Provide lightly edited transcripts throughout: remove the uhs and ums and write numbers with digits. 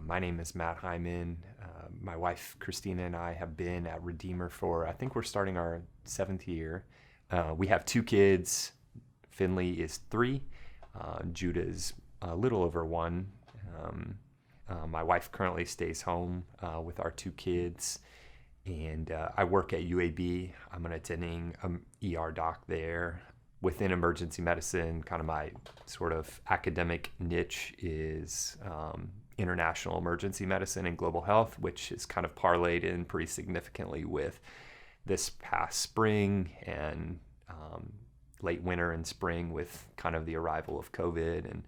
My name is Matt Hyman. My wife Christina and I have been at Redeemer for, I think we're starting our seventh year. We have two kids. Finley is 3. Judah is a little over 1. My wife currently stays home with our 2 kids. And I work at UAB. I'm an attending ER doc there. Within emergency medicine, kind of my sort of academic niche is international emergency medicine and global health, which is kind of parlayed in pretty significantly with this past spring and late winter and spring with kind of the arrival of COVID. And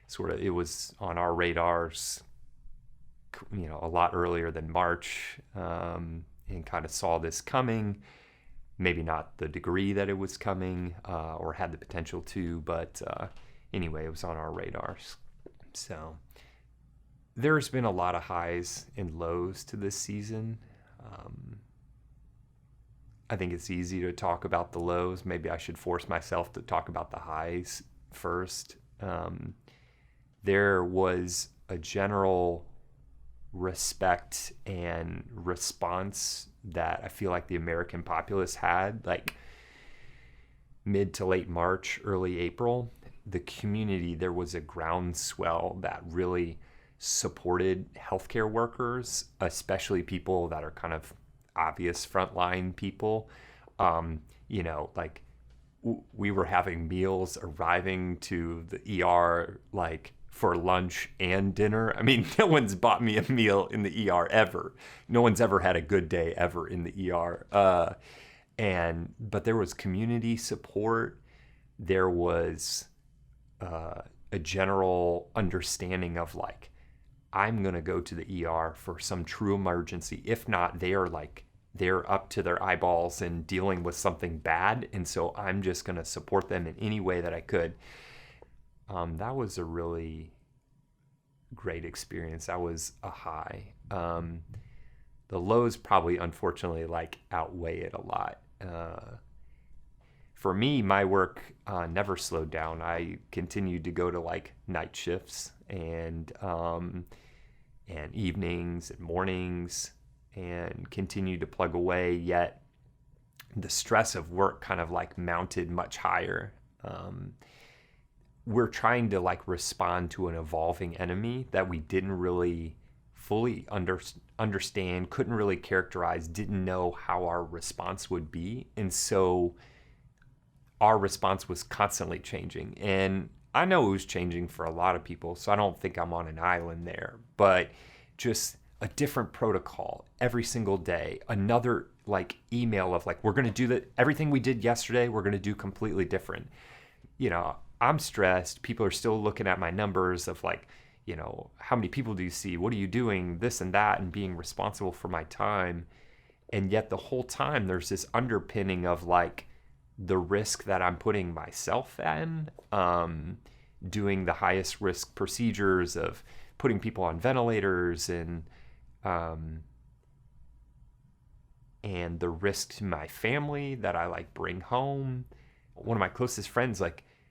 sort of it was on our radars, a lot earlier than March, and kind of saw this coming. Maybe not the degree that it was coming or had the potential to, but anyway, it was on our radars. So there's been a lot of highs and lows to this season. I think it's easy to talk about the lows. Maybe I should force myself to talk about the highs first. There was a general respect and response that I feel like the American populace had, like mid to late March, early April. The community, there was a groundswell that really supported healthcare workers, especially people that are kind of obvious frontline people. Like we were having meals arriving to the ER, like for lunch and dinner. I mean, no one's bought me a meal in the ER ever. No one's ever had a good day ever in the ER. But there was community support. There was a general understanding of like, I'm going to go to the ER for some true emergency. If not, they're up to their eyeballs and dealing with something bad. And so I'm just going to support them in any way that I could. That was a really great experience. That was a high. The lows probably, unfortunately, outweigh it a lot. For me, my work never slowed down. I continued to go to night shifts and evenings and mornings and continued to plug away. Yet the stress of work kind of mounted much higher. We're trying to respond to an evolving enemy that we didn't really fully understand, couldn't really characterize, didn't know how our response would be. And so our response was constantly changing. And I know it was changing for a lot of people, so I don't think I'm on an island there, but just a different protocol every single day, another email of we're going to do everything we did yesterday, we're going to do completely different. I'm stressed. People are still looking at my numbers of how many people do you see? What are you doing? This and that, and being responsible for my time. And yet the whole time there's this underpinning of the risk that I'm putting myself in, doing the highest risk procedures of putting people on ventilators and the risk to my family that I bring home. One of my closest friends,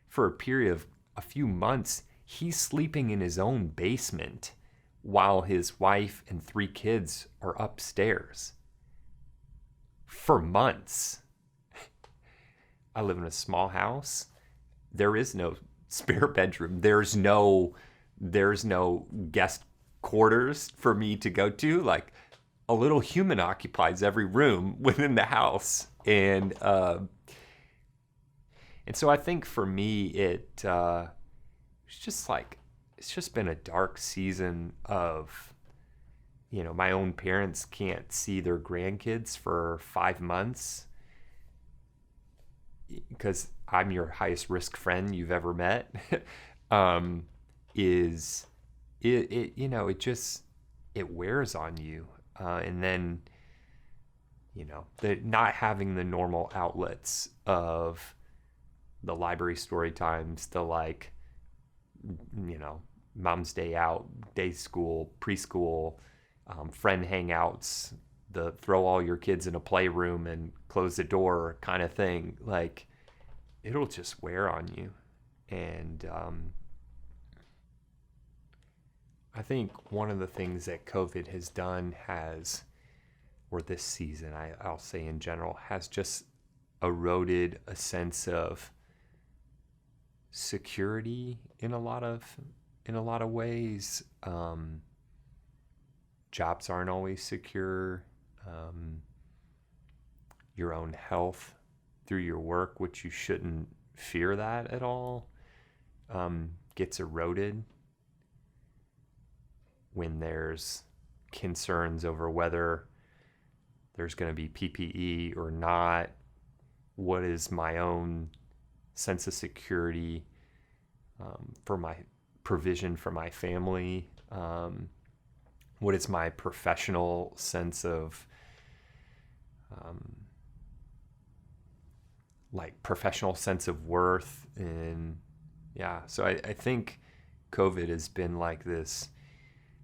for a period of a few months, he's sleeping in his own basement while his wife and 3 kids are upstairs. For months. I live in a small house. There is no spare bedroom. There's no guest quarters for me to go to. A little human occupies every room within the house. And so I think for me, it's just been a dark season of, my own parents can't see their grandkids for 5 months because I'm your highest risk friend you've ever met. It wears on you. And then, the not having the normal outlets of the library story times, the mom's day out, day school, preschool, friend hangouts, the throw all your kids in a playroom and close the door kind of thing. It'll just wear on you. And I think one of the things that COVID has done or this season, I'll say in general, has just eroded a sense of security in a lot of ways. Jobs aren't always secure. Your own health through your work, which you shouldn't fear that at all, gets eroded when there's concerns over whether there's going to be PPE or not. What is my own sense of security for my provision for my family? What is my professional sense of professional sense of worth? And so I think COVID has been like this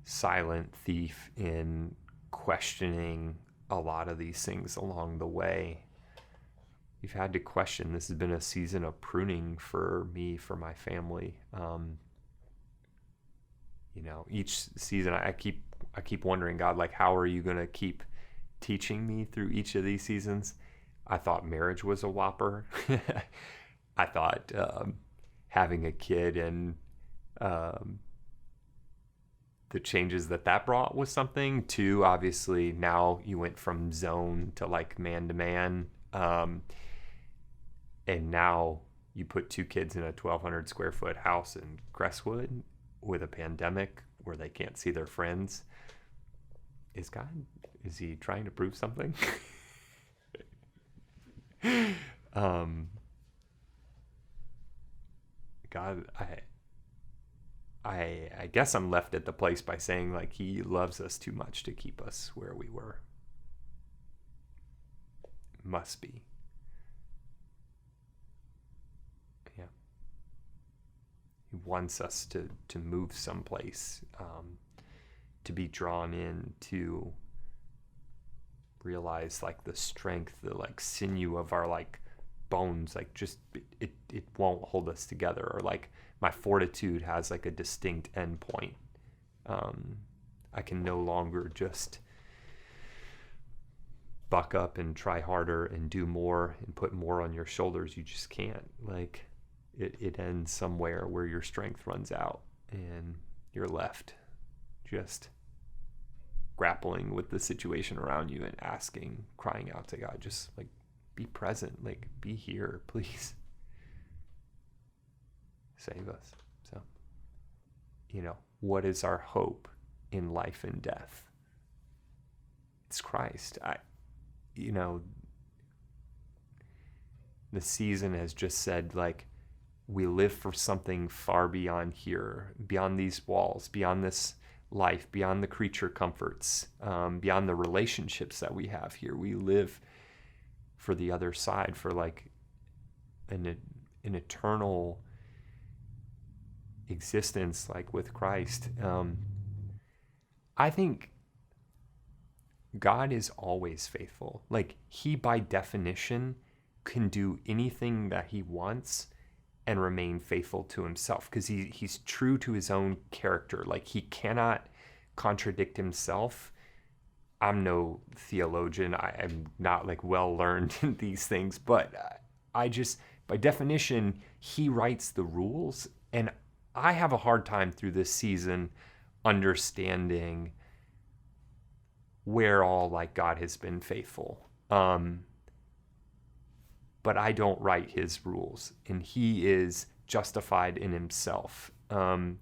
silent thief in questioning a lot of these things along the way. We've had to question. This has been a season of pruning for me, for my family. Each season I keep wondering, God, like, how are you going to keep teaching me through each of these seasons? I thought marriage was a whopper. I thought having a kid and the changes that brought was something. Too, obviously, now you went from zone to like man to man. And now you put 2 kids in a 1,200 square foot house in Crestwood with a pandemic where they can't see their friends. Is he trying to prove something? God, I guess I'm left at the place by saying, like, he loves us too much to keep us where we were. Must be. Yeah. He wants us to move someplace, to be drawn in, to realize like the strength, the like sinew of our like bones, like just it won't hold us together, or like my fortitude has like a distinct end point. I can no longer just buck up and try harder and do more and put more on your shoulders. You just can't. Like it ends somewhere where your strength runs out and you're left just grappling with the situation around you and crying out to God, just like, be present, like, be here, please. Save us. So, what is our hope in life and death? It's Christ. The season has just said, like, we live for something far beyond here, beyond these walls, beyond this life, beyond the creature comforts, beyond the relationships that we have here. We live for the other side, for like an eternal existence, like with Christ. I think God is always faithful. Like, he by definition can do anything that he wants and remain faithful to himself, because he's true to his own character. Like, he cannot contradict himself. I'm no theologian. I'm not like well learned in these things, but I just, by definition, he writes the rules. And I have a hard time through this season understanding where all like God has been faithful. But I don't write his rules, and he is justified in himself. I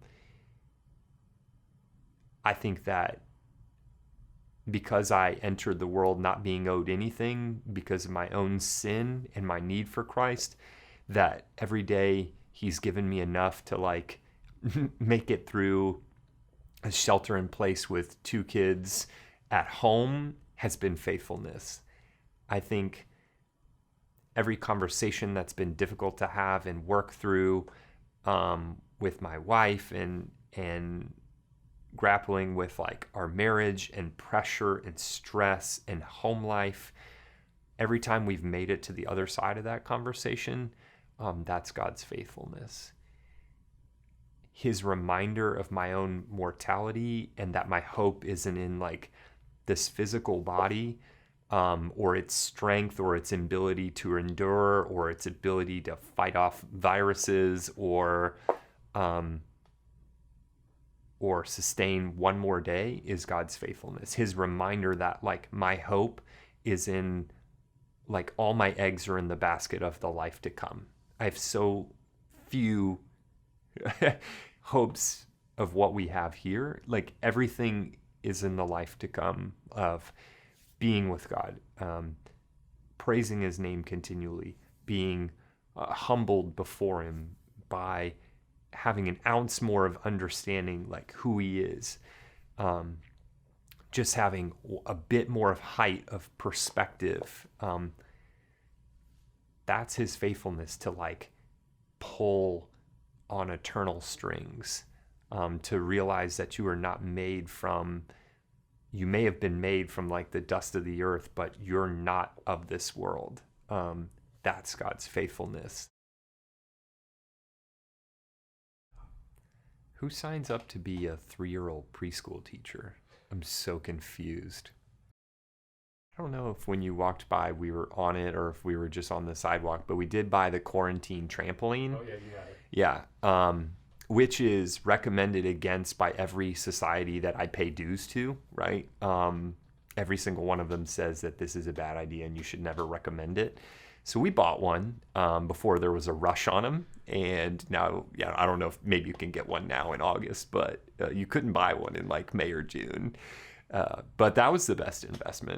think that because I entered the world not being owed anything because of my own sin and my need for Christ, that every day he's given me enough to like make it through a shelter in place with 2 kids at home has been faithfulness. I think every conversation that's been difficult to have and work through with my wife and grappling with like our marriage and pressure and stress and home life, every time we've made it to the other side of that conversation, that's God's faithfulness. his reminder of my own mortality, and that my hope isn't in like this physical body, or its strength or its ability to endure or its ability to fight off viruses or sustain one more day, is God's faithfulness. His reminder that like my hope is in like all my eggs are in the basket of the life to come. I have so few hopes of what we have here. Like everything is in the life to come of being with God, praising his name continually, being humbled before him by having an ounce more of understanding like who he is, just having a bit more of height of perspective. That's his faithfulness to like pull on eternal strings, to realize that you are not made from, you may have been made from like the dust of the earth, but you're not of this world. That's God's faithfulness. Who signs up to be a 3-year-old preschool teacher? I'm so confused. I don't know if when you walked by we were on it or if we were just on the sidewalk, but we did buy the quarantine trampoline. Oh, yeah, you got it. Yeah. Which is recommended against by every society that I pay dues to, right? Every single one of them says that this is a bad idea and you should never recommend it. So we bought one before there was a rush on them. And now, yeah, I don't know if maybe you can get one now in August, but you couldn't buy one in like May or June. But that was the best investment.